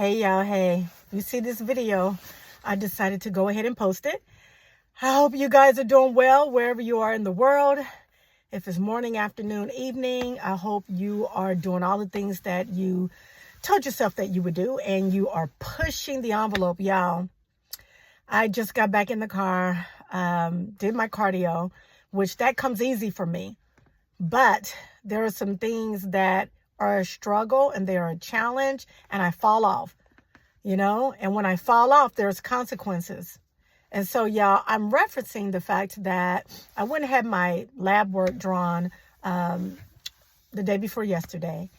Hey y'all, hey, you see this video, I decided to go ahead and post it. I hope you guys are doing well wherever you are in the world. If it's morning, afternoon, evening, I hope you are doing all the things that you told yourself that you would do and you are pushing the envelope, y'all. I just got back in the car, did my cardio, which that comes easy for me. But there are some things that are a struggle and they're a challenge, and I fall off, and when I fall off, there's consequences. And so, y'all, I'm referencing the fact that I went and had my lab work drawn the day before yesterday,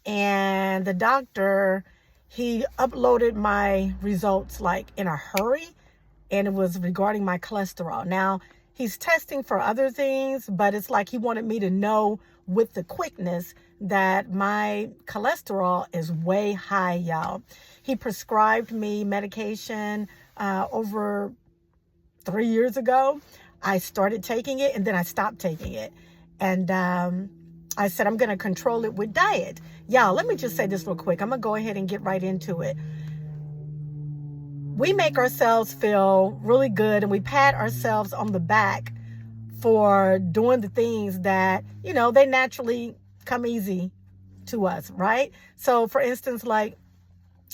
and the doctor, he uploaded my results like in a hurry, and it was regarding my cholesterol. Now, he's testing for other things, but it's like he wanted me to know with the quickness that my cholesterol is way high, y'all. He prescribed me medication over 3 years ago. I started taking it and then I stopped taking it. And I said, I'm going to control it with diet. Y'all, let me just say this real quick. I'm going to go ahead and get right into it. We make ourselves feel really good and we pat ourselves on the back for doing the things that, they naturally come easy to us, right? So for instance, like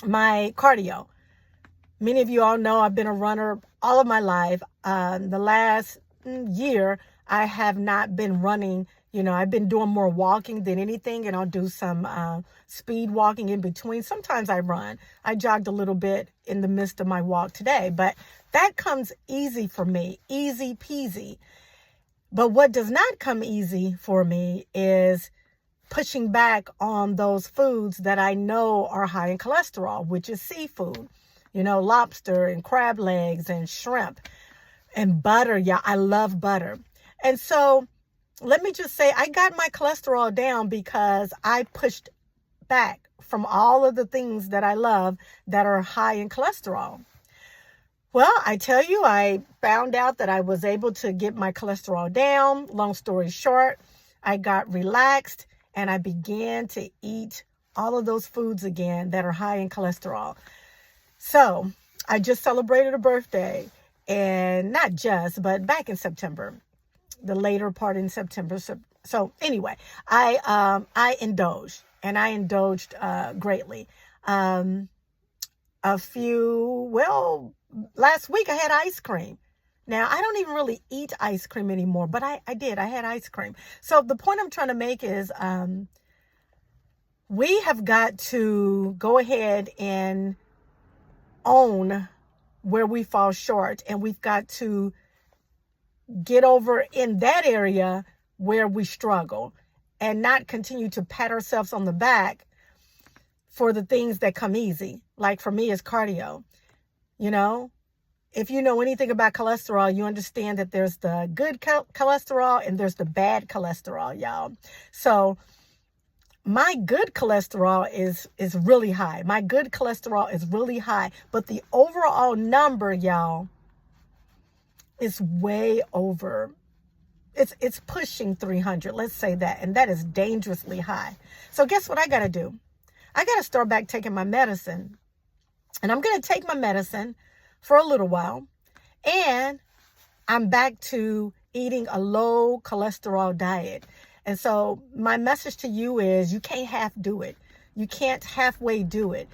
my cardio. Many of you all know I've been a runner all of my life. The last year, I have not been running. I've been doing more walking than anything, and I'll do some speed walking in between. Sometimes I run. I jogged a little bit in the midst of my walk today, but that comes easy for me, easy peasy. But what does not come easy for me is pushing back on those foods that I know are high in cholesterol, which is seafood, lobster and crab legs and shrimp and butter. Yeah, I love butter. And so let me just say, I got my cholesterol down because I pushed back from all of the things that I love that are high in cholesterol. Well, I tell you, I found out that I was able to get my cholesterol down. Long story short, I got relaxed and I began to eat all of those foods again that are high in cholesterol. So I just celebrated a birthday, and not just, but back in September, the later part in September. So anyway, I indulged, and I indulged greatly. Last week I had ice cream. Now, I don't even really eat ice cream anymore, but I did. I had ice cream. So the point I'm trying to make is we have got to go ahead and own where we fall short, and we've got to get over in that area where we struggle and not continue to pat ourselves on the back for the things that come easy. Like for me, it's cardio. If you know anything about cholesterol, you understand that there's the good cholesterol and there's the bad cholesterol, y'all. So my good cholesterol is really high. My good cholesterol is really high, but the overall number, y'all, is way over. It's pushing 300. Let's say that, and that is dangerously high. So guess what I got to do? I got to start back taking my medicine, and I'm going to take my medicine for a little while, and I'm back to eating a low cholesterol diet. And so my message to you is you can't half do it. You can't halfway do it.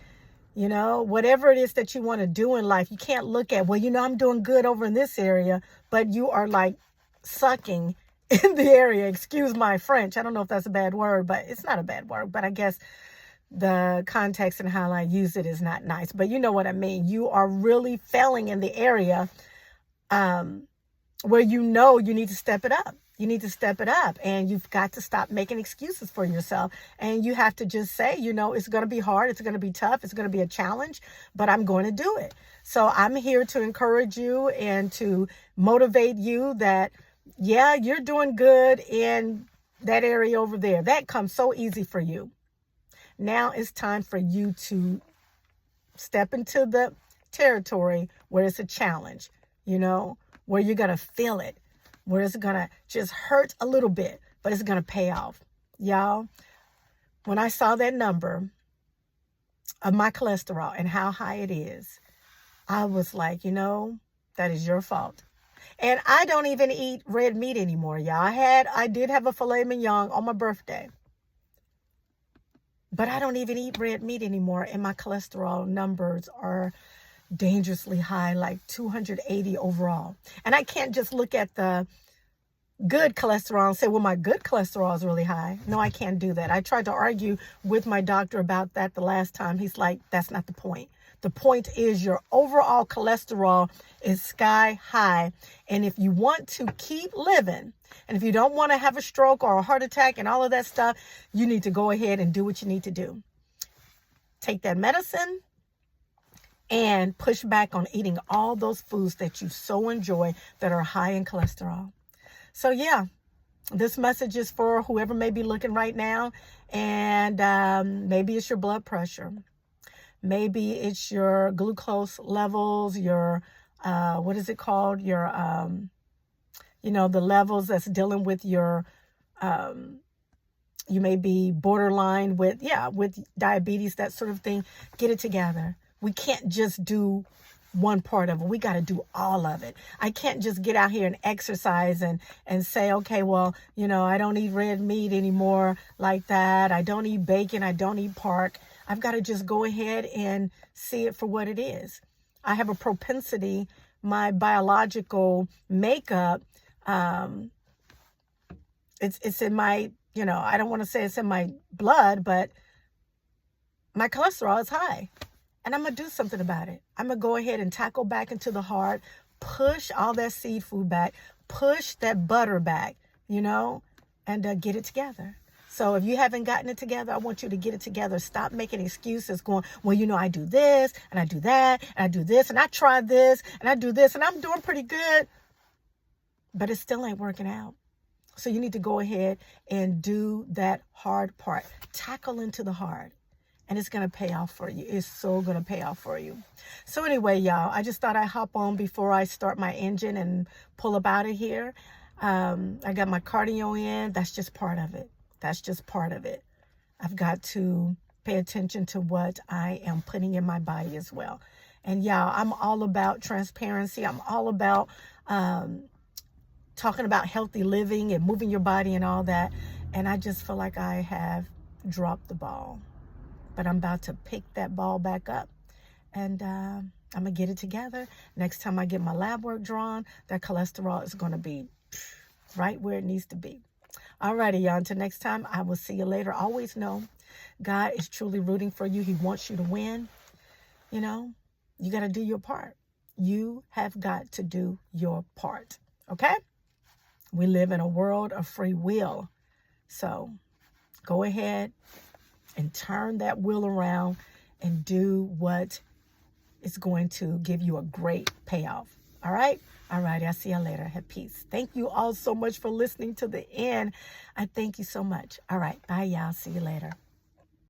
Whatever it is that you want to do in life, you can't look at, I'm doing good over in this area, but you are like sucking in the area. Excuse my French. I don't know if that's a bad word, but it's not a bad word. But I guess the context and how I use it is not nice. But you know what I mean. You are really failing in the area where you need to step it up. You need to step it up, and you've got to stop making excuses for yourself. And you have to just say, it's going to be hard. It's going to be tough. It's going to be a challenge, but I'm going to do it. So I'm here to encourage you and to motivate you that, yeah, you're doing good in that area over there. That comes so easy for you. Now it's time for you to step into the territory where it's a challenge, where you're going to feel it, where it's going to just hurt a little bit, but it's going to pay off. Y'all, when I saw that number, of my cholesterol and how high it is, I was like, that is your fault. And I don't even eat red meat anymore, y'all. I did have a filet mignon on my birthday. But I don't even eat red meat anymore, and my cholesterol numbers are dangerously high, like 280 overall. And I can't just look at the good cholesterol and say, well, my good cholesterol is really high. No, I can't do that. I tried to argue with my doctor about that the last time. He's like, that's not the point. The point is your overall cholesterol is sky high. And if you want to keep living, and if you don't want to have a stroke or a heart attack and all of that stuff, you need to go ahead and do what you need to do. Take that medicine and push back on eating all those foods that you so enjoy that are high in cholesterol. So yeah, this message is for whoever may be looking right now, and maybe it's your blood pressure. Maybe it's your glucose levels, your, what is it called? Your, the levels that's dealing with your, you may be borderline with diabetes, that sort of thing. Get it together. We can't just do one part of it. We got to do all of it. I can't just get out here and exercise and say, okay, well, I don't eat red meat anymore like that. I don't eat bacon. I don't eat pork. I've got to just go ahead and see it for what it is. I have a propensity, my biological makeup, it's in my, I don't want to say it's in my blood, but my cholesterol is high. And I'm going to do something about it. I'm going to go ahead and tackle back into the heart, push all that seed food back, push that butter back, and get it together. So if you haven't gotten it together, I want you to get it together. Stop making excuses going, well, I do this and I do that and I do this and I try this and I do this and I'm doing pretty good, but it still ain't working out. So you need to go ahead and do that hard part. Tackle into the heart. And it's going to pay off for you. It's so going to pay off for you. So anyway, y'all, I just thought I'd hop on before I start my engine and pull up out of here. I got my cardio in. That's just part of it. That's just part of it. I've got to pay attention to what I am putting in my body as well. And y'all, I'm all about transparency. I'm all about talking about healthy living and moving your body and all that. And I just feel like I have dropped the ball. But I'm about to pick that ball back up, and I'm going to get it together. Next time I get my lab work drawn, that cholesterol is going to be right where it needs to be. All righty, y'all. Until next time, I will see you later. Always know God is truly rooting for you. He wants you to win. You got to do your part. You have got to do your part. Okay? We live in a world of free will. So go ahead and turn that wheel around and do what is going to give you a great payoff. All right? All righty. I'll see you later. Have peace. Thank you all so much for listening to the end. I thank you so much. All right. Bye, y'all. See you later.